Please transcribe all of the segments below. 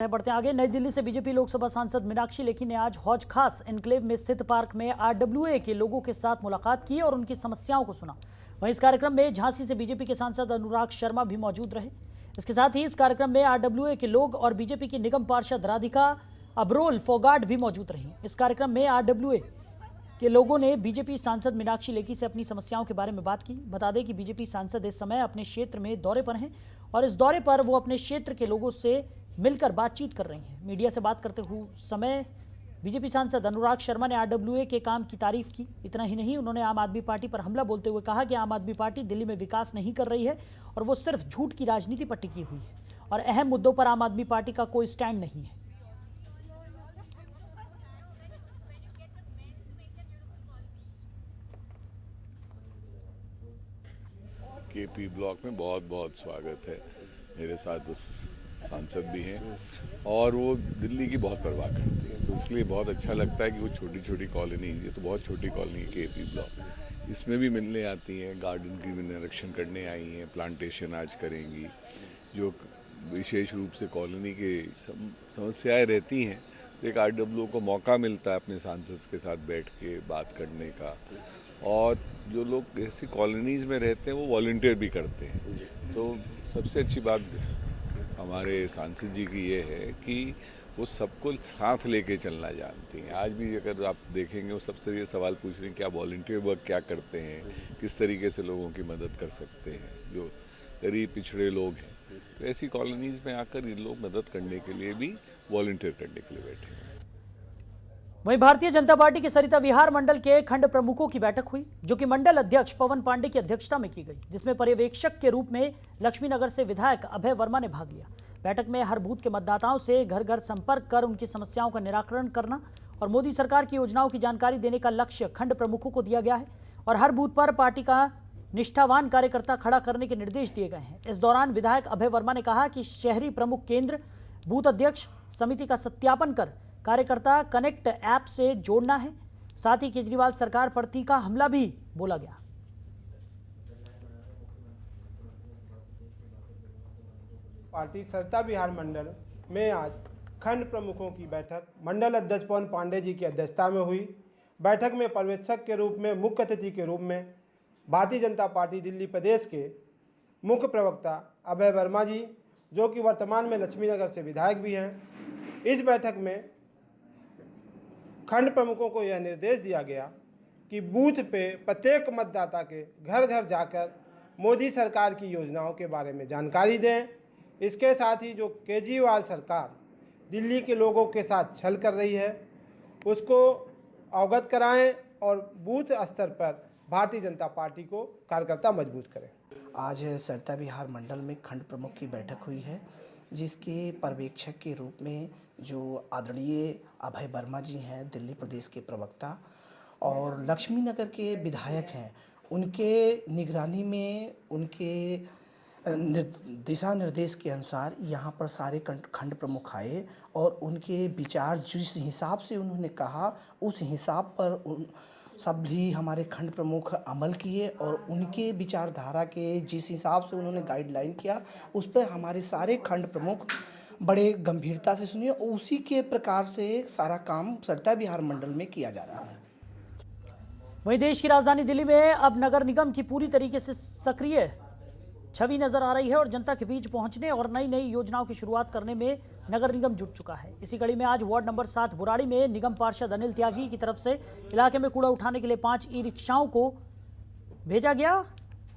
बढ़ते आगे। नई दिल्ली से बीजेपी लोकसभा सांसद मीनाक्षी लेखी ने आज हौज खास एन्क्लेव में स्थित पार्क में आरडब्ल्यूए के लोगों के साथ मुलाकात की और उनकी समस्याओं को सुना। वहीं इस कार्यक्रम में झांसी से बीजेपी के सांसद अनुराग शर्मा भी मौजूद रहे। इसके साथ ही इस कार्यक्रम में आरडब्ल्यूए के लोग और बीजेपी की निगम पार्षद राधिका अब्रोल फोगाट भी मौजूद रही। इस कार्यक्रम में आरडब्ल्यूए के लोगों ने बीजेपी सांसद मीनाक्षी लेखी से अपनी समस्याओं के बारे में बात की। बता दें कि बीजेपी सांसद इस समय अपने क्षेत्र में दौरे पर हैं और इस दौरे पर वो अपने क्षेत्र के लोगों से मिलकर बातचीत कर रही हैं। मीडिया से बात करते हुए समय बीजेपी सांसद अनुराग शर्मा ने आरडब्ल्यूए के काम की तारीफ की। इतना ही नहीं, उन्होंने आम आदमी पार्टी पर हमला बोलते हुए कहा कि आम आदमी पार्टी दिल्ली में विकास नहीं कर रही है और वो सिर्फ झूठ की राजनीति पर टिकी हुई है और अहम मुद्दों पर आम आदमी पार्टी का कोई स्टैंड नहीं है। केपी ब्लॉक में बहुत बहुत स्वागत है। मेरे साथ उस सांसद भी हैं और वो दिल्ली की बहुत परवाह करती हैं, तो इसलिए बहुत अच्छा लगता है कि वो छोटी छोटी कॉलोनी, ये तो बहुत छोटी कॉलोनी है केपी ब्लॉक, इसमें भी मिलने आती हैं, गार्डन की भी निरीक्षण करने आई हैं, प्लांटेशन आज करेंगी। जो विशेष रूप से कॉलोनी की समस्याएं रहती हैं, तो एक आरडब्ल्यू को मौका मिलता है अपने सांसद के साथ बैठ के बात करने का। और जो लोग ऐसी कॉलोनीज़ में रहते हैं वो वॉलंटियर भी करते हैं। तो सबसे अच्छी बात हमारे सांसद जी की ये है कि वो सबको साथ लेके चलना जानती हैं। आज भी अगर आप देखेंगे वो सबसे ये सवाल पूछ रहे हैं कि आप वॉलंटियर वर्क क्या करते हैं, किस तरीके से लोगों की मदद कर सकते हैं, जो गरीब पिछड़े लोग हैं। तो ऐसी कॉलोनीज़ में आकर ये लोग मदद करने के लिए भी वॉलंटियर करने के लिए बैठे हैं। वहीं भारतीय जनता पार्टी के सरिता विहार मंडल के खंड प्रमुखों की बैठक हुई, जो कि मंडल अध्यक्ष पवन पांडे की अध्यक्षता में की गई, जिसमें पर्यवेक्षक के रूप में लक्ष्मीनगर से विधायक अभय वर्मा ने भाग लिया। बैठक में हर बूथ के मतदाताओं से घर घर संपर्क कर उनकी समस्याओं का निराकरण करना और मोदी सरकार की योजनाओं की जानकारी देने का लक्ष्य खंड प्रमुखों को दिया गया है और हर बूथ पर पार्टी का निष्ठावान कार्यकर्ता खड़ा करने के निर्देश दिए गए हैं। इस दौरान विधायक अभय वर्मा ने कहा कि शहरी प्रमुख केंद्र, बूथ अध्यक्ष समिति का सत्यापन कर कार्यकर्ता कनेक्ट ऐप से जोड़ना है। साथ ही केजरीवाल सरकार पर तीखा हमला भी बोला गया। पार्टी सरिता विहार मंडल में आज खंड प्रमुखों की बैठक मंडल अध्यक्ष पवन पांडे जी की अध्यक्षता में हुई। बैठक में पर्यवेक्षक के रूप में, मुख्य अतिथि के रूप में भारतीय जनता पार्टी दिल्ली प्रदेश के मुख्य प्रवक्ता अभय वर्मा जी, जो कि वर्तमान में लक्ष्मीनगर से विधायक भी हैं। इस बैठक में खंड प्रमुखों को यह निर्देश दिया गया कि बूथ पे प्रत्येक मतदाता के घर घर जाकर मोदी सरकार की योजनाओं के बारे में जानकारी दें। इसके साथ ही जो केजरीवाल सरकार दिल्ली के लोगों के साथ छल कर रही है, उसको अवगत कराएं और बूथ स्तर पर भारतीय जनता पार्टी को कार्यकर्ता मजबूत करें। आज सरिता विहार मंडल में खंड प्रमुख की बैठक हुई है, जिसके पर्यवेक्षक के रूप में जो आदरणीय अभय वर्मा जी हैं, दिल्ली प्रदेश के प्रवक्ता, और लक्ष्मीनगर के विधायक हैं, उनके निगरानी में, उनके दिशा निर्देश के अनुसार यहाँ पर सारे खंड प्रमुख आए और उनके विचार जिस हिसाब से उन्होंने कहा उस हिसाब पर सब भी हमारे खंड प्रमुख अमल किए और उनके विचारधारा के जिस हिसाब से उन्होंने गाइडलाइन किया उस पर हमारे सारे खंड प्रमुख बड़े गंभीरता से सुनिए। उसी के प्रकार से सारा काम सरिता विहार मंडल में किया जा रहा है। वहीं देश की राजधानी दिल्ली में अब नगर निगम की पूरी तरीके से सक्रिय छवि नजर आ रही है और जनता के बीच पहुंचने और नई नई योजनाओं की शुरुआत करने में नगर निगम जुट चुका है। इसी कड़ी में आज वार्ड नंबर 7 बुराड़ी में निगम पार्षद अनिल त्यागी की तरफ से इलाके में कूड़ा उठाने के लिए 5 ई रिक्शाओं को भेजा गया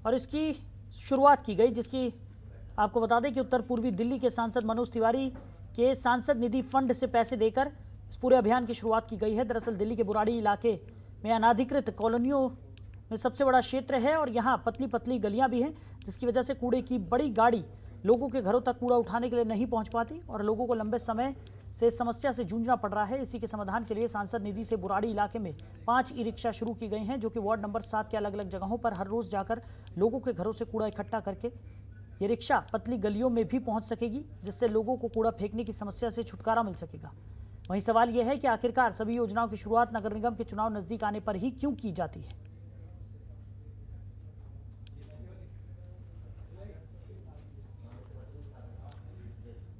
और इसकी शुरुआत की गई, जिसकी आपको बता दें कि उत्तर पूर्वी दिल्ली के सांसद मनोज तिवारी के सांसद निधि फंड से पैसे देकर इस पूरे अभियान की शुरुआत की गई है। दरअसल दिल्ली के बुराड़ी इलाके में अनाधिकृत कॉलोनियों में सबसे बड़ा क्षेत्र है और यहाँ पतली पतली गलियां भी हैं, जिसकी वजह से कूड़े की बड़ी गाड़ी लोगों के घरों तक कूड़ा उठाने के लिए नहीं पहुंच पाती और लोगों को लंबे समय से इस समस्या से जूझना पड़ रहा है। इसी के समाधान के लिए सांसद निधि से बुराड़ी इलाके में 5 ई रिक्शा शुरू की गई हैं, जो कि वार्ड नंबर 7 के अलग अलग जगहों पर हर रोज जाकर लोगों के घरों से कूड़ा इकट्ठा करके ये रिक्शा पतली गलियों में भी पहुंच सकेगी, जिससे लोगों को कूड़ा फेंकने की समस्या से छुटकारा मिल सकेगा। वहीं सवाल यह है कि आखिरकार सभी योजनाओं की शुरुआत नगर निगम के चुनाव नजदीक आने पर ही क्यों की जाती है।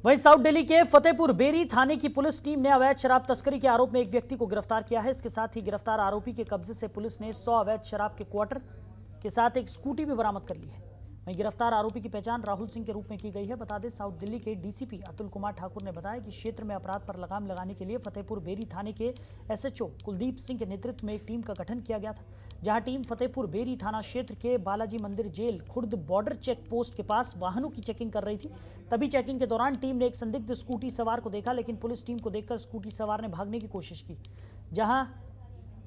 वहीं साउथ दिल्ली के फतेहपुर बेरी थाने की पुलिस टीम ने अवैध शराब तस्करी के आरोप में एक व्यक्ति को गिरफ्तार किया है। इसके साथ ही गिरफ्तार आरोपी के कब्जे से पुलिस ने 100 अवैध शराब के क्वार्टर के साथ एक स्कूटी भी बरामद कर ली है। वहीं गिरफ्तार आरोपी की पहचान राहुल सिंह के रूप में की गई है। बता दें, साउथ दिल्ली के डीसीपी अतुल कुमार ठाकुर ने बताया कि क्षेत्र में अपराध पर लगाम लगाने के लिए फतेहपुर बेरी थाने के एसएचओ कुलदीप सिंह के नेतृत्व में एक टीम का गठन किया गया था, जहां टीम फतेहपुर बेरी थाना क्षेत्र के बालाजी मंदिर जेल खुर्द बॉर्डर चेक पोस्ट के पास वाहनों की चेकिंग कर रही थी। तभी चेकिंग के दौरान टीम ने एक संदिग्ध स्कूटी सवार को देखा, लेकिन पुलिस टीम को देखकर स्कूटी सवार ने भागने की कोशिश की, जहां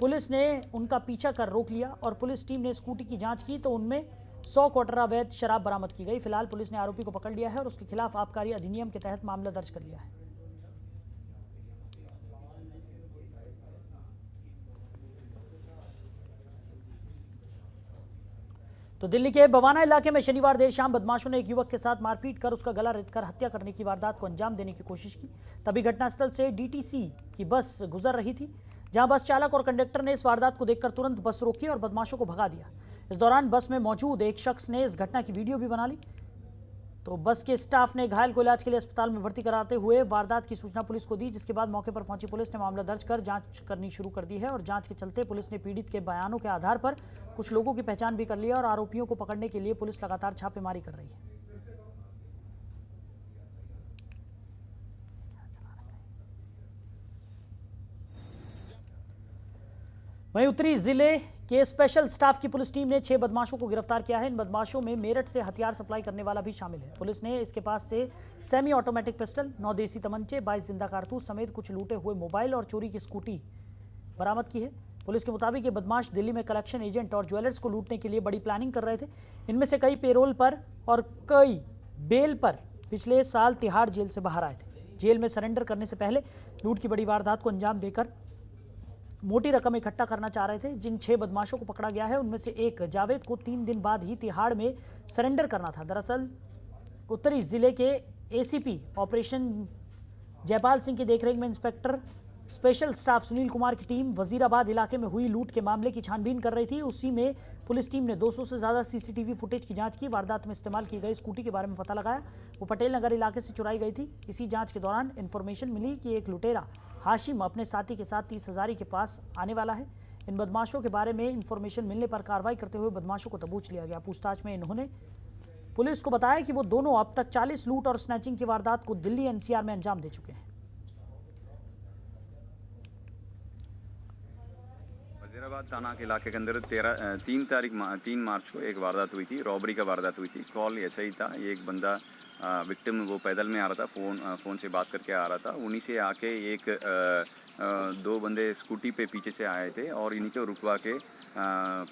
पुलिस ने उनका पीछा कर रोक लिया और पुलिस टीम ने स्कूटी की जांच की तो उनमें 100 क्वार्टर अवैध शराब बरामद की गई। फिलहाल पुलिस ने आरोपी को पकड़ लिया है और उसके खिलाफ आबकारी अधिनियम के तहत मामला दर्ज कर लिया है। तो दिल्ली के बवाना इलाके में शनिवार देर शाम बदमाशों ने एक युवक के साथ मारपीट कर उसका गला रेतकर हत्या करने की वारदात को अंजाम देने की कोशिश की। तभी घटनास्थल से डीटीसी की बस गुजर रही थी, जहां बस चालक और कंडक्टर ने इस वारदात को देखकर तुरंत बस रोकी और बदमाशों को भगा दिया। इस दौरान बस में मौजूद एक शख्स ने इस घटना की वीडियो भी बना ली। तो बस के स्टाफ ने घायल को इलाज के लिए अस्पताल में भर्ती कराते हुए वारदात की सूचना पुलिस को दी, जिसके बाद मौके पर पहुंची पुलिस ने मामला दर्ज कर जांच करनी शुरू कर दी है। और जांच के चलते पुलिस ने पीड़ित के बयानों के आधार पर कुछ लोगों की पहचान भी कर ली है और आरोपियों को पकड़ने के लिए पुलिस लगातार छापेमारी कर रही है। वहीं उत्तरी जिले के स्पेशल स्टाफ की पुलिस टीम ने 6 बदमाशों को गिरफ्तार किया है। इन बदमाशों में मेरठ से हथियार सप्लाई करने वाला भी शामिल है। पुलिस ने इसके पास से सेमी ऑटोमेटिक पिस्टल, 9 देसी तमंचे, 22 जिंदा कारतूस समेत कुछ लूटे हुए मोबाइल और चोरी की स्कूटी बरामद की है। पुलिस के मुताबिक ये बदमाश दिल्ली में कलेक्शन एजेंट और ज्वेलर्स को लूटने के लिए बड़ी प्लानिंग कर रहे थे। इनमें से कई पेरोल पर और कई बेल पर पिछले साल तिहाड़ जेल से बाहर आए थे। जेल में सरेंडर करने से पहले लूट की बड़ी वारदात को अंजाम देकर मोटी रकम इकट्ठा करना चाह रहे थे। जिन 6 बदमाशों को पकड़ा गया है उनमें से एक जावेद को 3 दिन बाद ही तिहाड़ में सरेंडर करना था। दरअसल उत्तरी जिले के एसीपी ऑपरेशन जयपाल सिंह की देखरेख में inspector special staff Sunil Kumar की टीम वजीराबाद इलाके में हुई लूट के मामले की छानबीन कर रही थी। उसी में पुलिस टीम ने 200 से ज्यादा सीसीटीवी फुटेज की जांच की। वारदात में इस्तेमाल की गई स्कूटी के बारे में पता लगाया, वो पटेल नगर इलाके से चुराई गई थी। इसी जांच के दौरान इंफॉर्मेशन मिली कि एक लुटेरा हाशिम अपने साथी के साथ 30 हज़ारी के पास आने वाला है। इन बदमाशों के बारे में इंफॉर्मेशन मिलने पर कार्रवाई करते हुए बदमाशों को दबोच लिया गया। पूछताछ में इन्होंने पुलिस को बताया कि वो दोनों अब तक 40 लूट और स्नैचिंग की वारदात को दिल्ली एनसीआर में अंजाम दे चुके हैं। वजीराबाद थाना के इलाके के अंदर 3 मार्च को एक वारदात हुई थी, रॉबरी का वारदात हुई थी। कॉल ऐसा ही था, एक बंदा विक्टिम वो पैदल में आ रहा था, फ़ोन से बात करके आ रहा था। उन्हीं से आके एक 2 बंदे स्कूटी पे पीछे से आए थे और इन्हीं को रुकवा के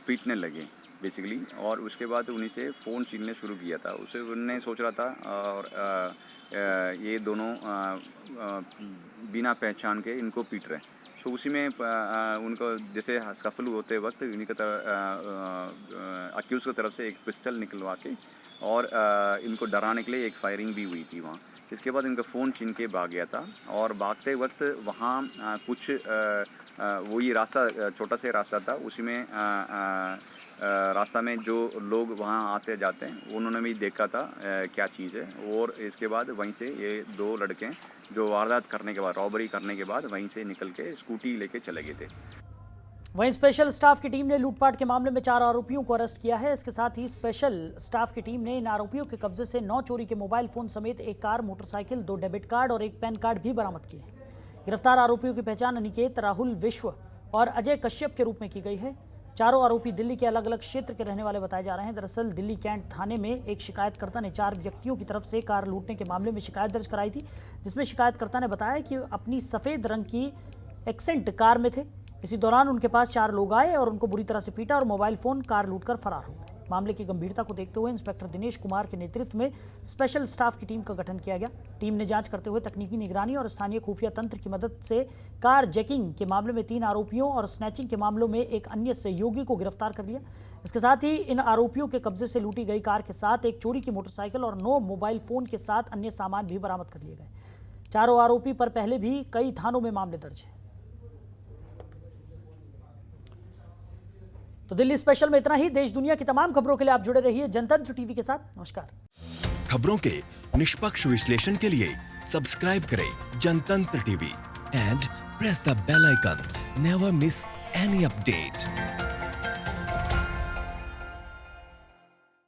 पीटने लगे बेसिकली। और उसके बाद उन्हीं से फ़ोन छीनने शुरू किया था। उसे उनने सोच रहा था और ये दोनों बिना पहचान के इनको पीट रहे हैं। तो उसी में उनको जैसे सफल होते वक्त इन्हीं की अक्यूज़ की तरफ से एक पिस्टल निकलवा के और इनको डराने के लिए एक फायरिंग भी हुई थी वहाँ। इसके बाद इनका फ़ोन छीन के भाग गया था और भागते वक्त वहाँ कुछ वही रास्ता, छोटा सा रास्ता था, उसी में रास्ता में जो लोग वहाँ आते जाते हैं उन्होंने भी देखा था क्या चीज़ है। और इसके बाद वहीं से ये 2 लड़के जो वारदात करने के बाद, रॉबरी करने के बाद वहीं से निकल के स्कूटी लेके चले गए थे। वहीं स्पेशल स्टाफ की टीम ने लूटपाट के मामले में 4 आरोपियों को अरेस्ट किया है। इसके साथ ही स्पेशल स्टाफ की टीम ने इन आरोपियों के कब्जे से 9 चोरी के मोबाइल फोन समेत एक कार, मोटरसाइकिल, 2 डेबिट कार्ड और एक पैन कार्ड भी बरामद किए हैं। गिरफ्तार आरोपियों की पहचान अनिकेत, राहुल, विश्व और अजय कश्यप के रूप में की गई है। चारों आरोपी दिल्ली के अलग अलग क्षेत्र के रहने वाले बताए जा रहे हैं। दरअसल दिल्ली कैंट थाने में एक शिकायतकर्ता ने 4 व्यक्तियों की तरफ से कार लूटने के मामले में शिकायत दर्ज कराई थी, जिसमें शिकायतकर्ता ने बताया कि अपनी सफ़ेद रंग की एक्सेंट कार में थे। इसी दौरान उनके पास 4 लोग आए और उनको बुरी तरह से पीटा और मोबाइल फ़ोन, कार लूटकर फरार हो गए। मामले की गंभीरता को देखते हुए इंस्पेक्टर दिनेश कुमार के नेतृत्व में स्पेशल स्टाफ की टीम का गठन किया गया। टीम ने जांच करते हुए तकनीकी निगरानी और स्थानीय खुफिया तंत्र की मदद से कार जैकिंग के मामले में 3 आरोपियों और स्नैचिंग के मामलों में एक अन्य सहयोगी को गिरफ्तार कर लिया। इसके साथ ही इन आरोपियों के कब्जे से लूटी गई कार के साथ एक चोरी की मोटरसाइकिल और 9 मोबाइल फ़ोन के साथ अन्य सामान भी बरामद कर लिए गए। चारों आरोपी पर पहले भी कई थानों में मामले दर्ज हैं। तो दिल्ली स्पेशल में इतना ही। देश दुनिया की तमाम खबरों के लिए आप जुड़े रहिए जनतंत्र टीवी के साथ। नमस्कार। खबरों के निष्पक्ष विश्लेषण के लिए सब्सक्राइब करें Jantantra TV and press the bell icon. Never miss any update.